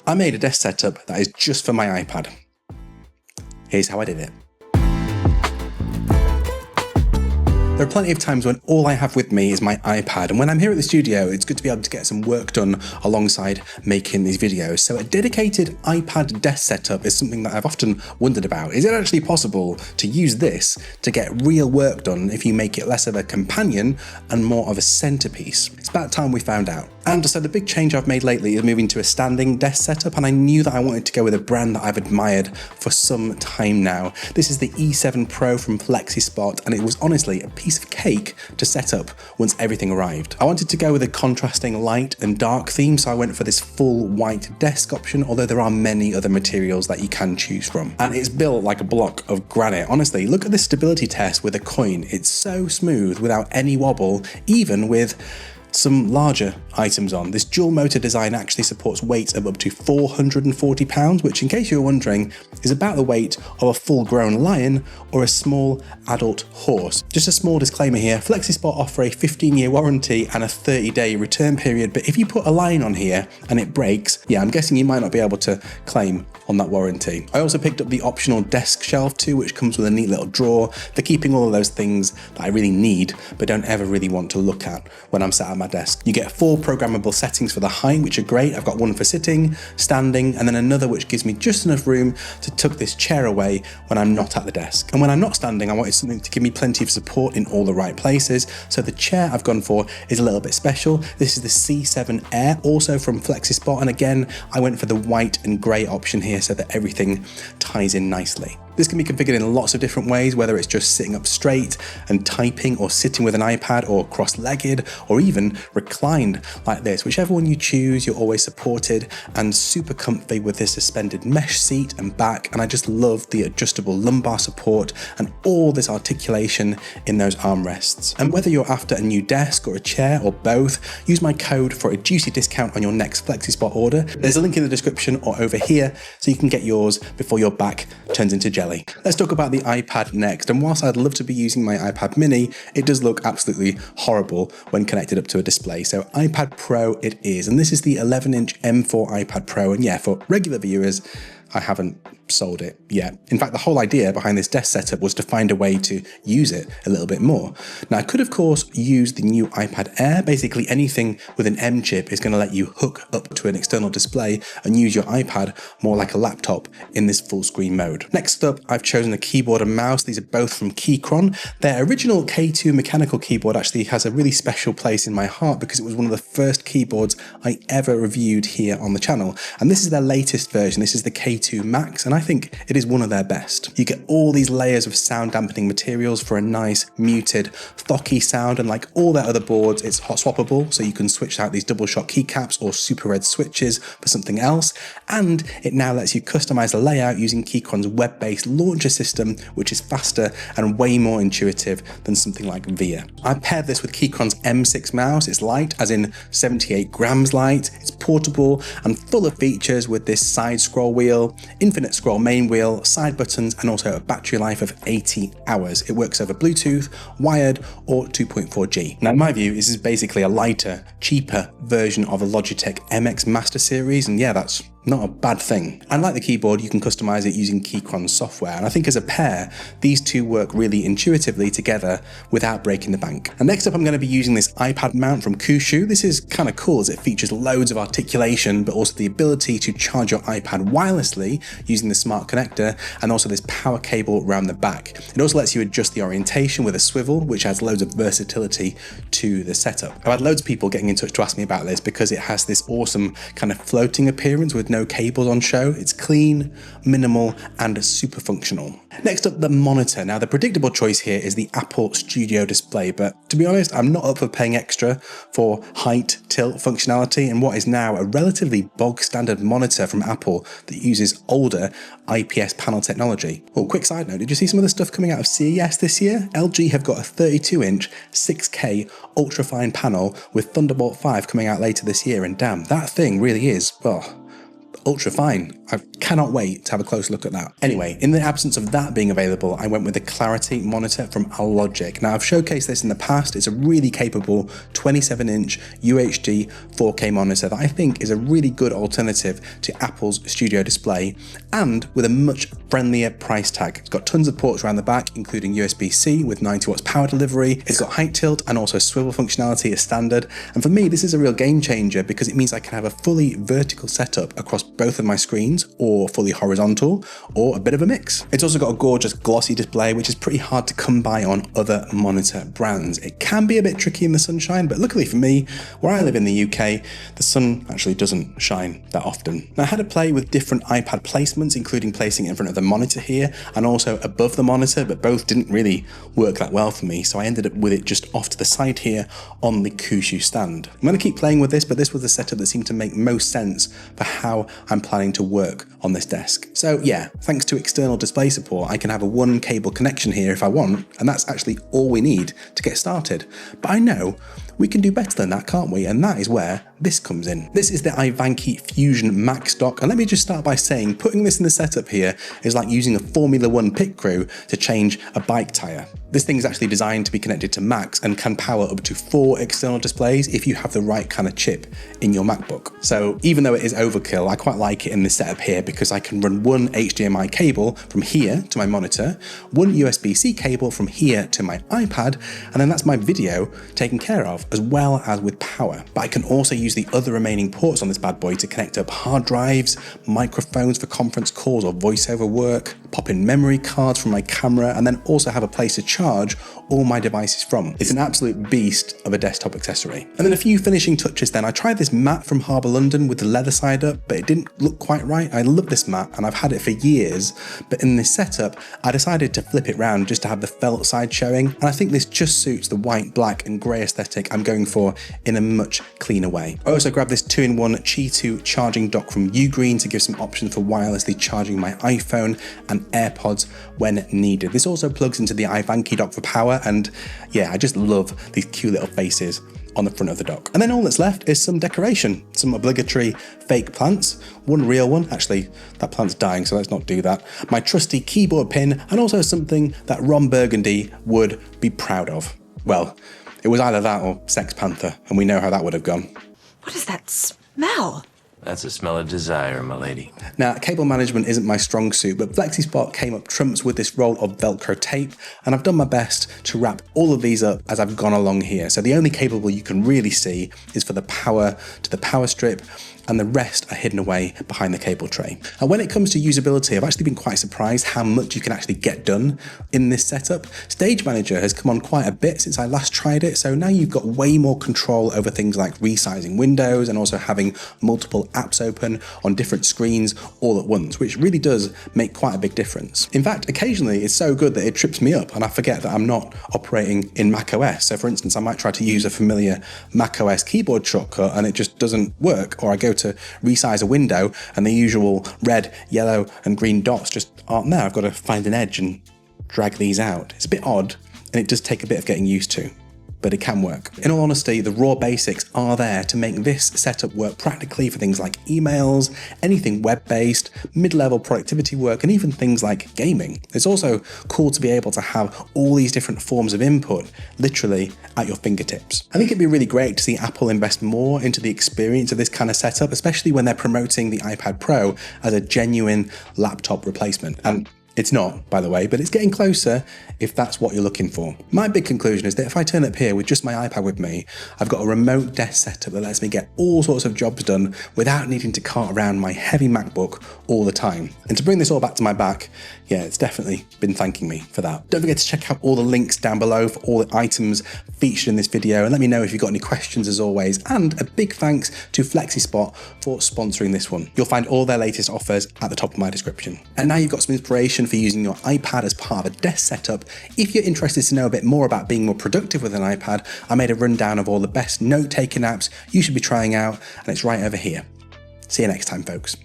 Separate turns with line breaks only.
I made a desk setup that is just for my iPad. Here's how I did it. There are plenty of times when all I have with me is my iPad, and when I'm here at the studio, it's good to be able to get some work done alongside making these videos. So a dedicated iPad desk setup is something that I've often wondered about. Is it actually possible to use this to get real work done if you make it less of a companion and more of a centerpiece? It's about time we found out. And so the big change I've made lately is moving to a standing desk setup, and I knew that I wanted to go with a brand that I've admired for some time now. This is the E7 Pro from FlexiSpot, and it was honestly a piece of cake to set up once everything arrived. I wanted to go with a contrasting light and dark theme, so I went for this full white desk option, although there are many other materials that you can choose from. And it's built like a block of granite. Honestly, look at this stability test with a coin. It's so smooth without any wobble, even with some larger items on. This dual motor design actually supports weights of up to 440 pounds, which, in case you were wondering, is about the weight of a full-grown lion or a small adult horse. Just a small disclaimer here, FlexiSpot offer a 15-year warranty and a 30-day return period, but if you put a line on here and it breaks, yeah, I'm guessing you might not be able to claim on that warranty. I also picked up the optional desk shelf too, which comes with a neat little drawer for keeping all of those things that I really need but don't ever really want to look at when I'm sat at my desk. You get 4 programmable settings for the height, which are great. I've got one for sitting, standing, and then another which gives me just enough room to tuck this chair away when I'm not at the desk. And when I'm not standing, I wanted something to give me plenty of support in all the right places, so the chair I've gone for is a little bit special. This is the C7 Air, also from FlexiSpot, and again, I went for the white and grey option here so that everything ties in nicely. This can be configured in lots of different ways, whether it's just sitting up straight and typing, or sitting with an iPad, or cross-legged, or even reclined like this. Whichever one you choose, you're always supported and super comfy with this suspended mesh seat and back, and I just love the adjustable lumbar support and all this articulation in those armrests. And whether you're after a new desk or a chair or both, use my code for a juicy discount on your next FlexiSpot order. There's a link in the description or over here so you can get yours before your back turns into jelly. Let's talk about the iPad next, and whilst I'd love to be using my iPad mini, it does look absolutely horrible when connected up to a display. So iPad Pro it is, and this is the 11-inch M4 iPad Pro, and yeah, for regular viewers, I haven't sold it yet. In fact, the whole idea behind this desk setup was to find a way to use it a little bit more. Now, I could of course use the new iPad Air. Basically anything with an M chip is going to let you hook up to an external display and use your iPad more like a laptop in this full screen mode. Next up, I've chosen a keyboard and mouse. These are both from Keychron. Their original K2 mechanical keyboard actually has a really special place in my heart because it was one of the first keyboards I ever reviewed here on the channel. And this is their latest version. This is the K2 Max, and I think it is one of their best. You get all these layers of sound dampening materials for a nice muted thocky sound, and like all their other boards, it's hot swappable, so you can switch out these double shot keycaps or super red switches for something else, and it now lets you customize the layout using Keychron's web-based launcher system, which is faster and way more intuitive than something like VIA. I paired this with Keychron's M6 mouse. It's light, as in 78 grams light, it's portable and full of features with this side scroll wheel, infinite scroll main wheel, side buttons, and also a battery life of 80 hours. It works over Bluetooth, wired, or 2.4G. Now, in my view, this is basically a lighter, cheaper version of a Logitech MX Master Series, and yeah, that's not a bad thing. And like the keyboard, you can customize it using Keychron software, and I think as a pair, these two work really intuitively together without breaking the bank. And next up, I'm going to be using this iPad mount from Kushu. This is kind of cool as it features loads of articulation, but also the ability to charge your iPad wirelessly using the smart connector, and also this power cable around the back. It also lets you adjust the orientation with a swivel, which adds loads of versatility to the setup. I've had loads of people getting in touch to ask me about this because it has this awesome kind of floating appearance with no cables on show. It's clean, minimal, and super functional. Next up, the monitor. Now, the predictable choice here is the Apple Studio Display, but to be honest, I'm not up for paying extra for height, tilt functionality and what is now a relatively bog standard monitor from Apple that uses older IPS panel technology. Oh, quick side note, did you see some of the stuff coming out of CES this year? LG have got a 32-inch 6K ultra-fine panel with Thunderbolt 5 coming out later this year, and damn, that thing really is, well, ultra fine. I cannot wait to have a close look at that. Anyway, in the absence of that being available, I went with the Clarity monitor from Logic. Now, I've showcased this in the past. It's a really capable 27-inch UHD 4K monitor that I think is a really good alternative to Apple's Studio Display, and with a much friendlier price tag. It's got tons of ports around the back, including USB-C with 90 watts power delivery. It's got height tilt and also swivel functionality as standard. And for me, this is a real game changer because it means I can have a fully vertical setup across both of my screens, or fully horizontal, or a bit of a mix. It's also got a gorgeous glossy display, which is pretty hard to come by on other monitor brands. It can be a bit tricky in the sunshine, but luckily for me, where I live in the UK, the sun actually doesn't shine that often. Now, I had to play with different iPad placements, including placing it in front of the monitor here and also above the monitor, but both didn't really work that well for me, so I ended up with it just off to the side here on the Kushu stand. I'm going to keep playing with this, but this was the setup that seemed to make most sense for how I'm planning to work on this desk. So yeah, thanks to external display support, I can have a one cable connection here if I want, and that's actually all we need to get started. But I know we can do better than that, can't we? And that is where this comes in. This is the Ivanki Fusion Max dock, and let me just start by saying putting this in the setup here is like using a Formula One pit crew to change a bike tyre. This thing is actually designed to be connected to Macs and can power up to 4 external displays if you have the right kind of chip in your MacBook. So even though it is overkill, I quite like it in this setup here because I can run one HDMI cable from here to my monitor, one USB-C cable from here to my iPad, and then that's my video taken care of, as well as with power. But I can also use the other remaining ports on this bad boy to connect up hard drives, microphones for conference calls or voiceover work, pop in memory cards from my camera, and then also have a place to charge all my devices from. It's an absolute beast of a desktop accessory. And then a few finishing touches then. I tried this mat from Harbour London with the leather side up, but it didn't look quite right. I love this mat and I've had it for years, but in this setup, I decided to flip it round just to have the felt side showing. And I think this just suits the white, black and grey aesthetic I'm going for in a much cleaner way. I also grabbed this 2-in-1 Qi 2 charging dock from Ugreen to give some options for wirelessly charging my iPhone and AirPods when needed. This also plugs into the Ivanki dock for power, and yeah, I just love these cute little faces on the front of the dock. And then all that's left is some decoration, some obligatory fake plants, one real one, actually that plant's dying so let's not do that, my trusty keyboard pin, and also something that Ron Burgundy would be proud of. Well, it was either that or Sex Panther, and we know how that would have gone.
What is that smell?
That's a smell of desire, my lady.
Now, cable management isn't my strong suit, but FlexiSpot came up trumps with this roll of Velcro tape, and I've done my best to wrap all of these up as I've gone along here. So the only cable you can really see is for the power to the power strip, and the rest are hidden away behind the cable tray. And when it comes to usability, I've actually been quite surprised how much you can actually get done in this setup. Stage Manager has come on quite a bit since I last tried it, so now you've got way more control over things like resizing windows and also having multiple apps open on different screens all at once, which really does make quite a big difference. In fact, occasionally it's so good that it trips me up and I forget that I'm not operating in macOS. So for instance, I might try to use a familiar macOS keyboard shortcut and it just doesn't work, or I go to resize a window and the usual red, yellow and green dots just aren't there. I've got to find an edge and drag these out. It's a bit odd and it does take a bit of getting used to, but it can work. In all honesty, the raw basics are there to make this setup work practically for things like emails, anything web-based, mid-level productivity work, and even things like gaming. It's also cool to be able to have all these different forms of input literally at your fingertips. I think it'd be really great to see Apple invest more into the experience of this kind of setup, especially when they're promoting the iPad Pro as a genuine laptop replacement. And it's not, by the way, but it's getting closer if that's what you're looking for. My big conclusion is that if I turn up here with just my iPad with me, I've got a remote desk setup that lets me get all sorts of jobs done without needing to cart around my heavy MacBook all the time. And to bring this all back to my back, yeah, it's definitely been thanking me for that. Don't forget to check out all the links down below for all the items featured in this video, and let me know if you've got any questions as always. And a big thanks to FlexiSpot for sponsoring this one. You'll find all their latest offers at the top of my description. And now you've got some inspiration for using your iPad as part of a desk setup. If you're interested to know a bit more about being more productive with an iPad, I made a rundown of all the best note-taking apps you should be trying out, and it's right over here. See you next time, folks.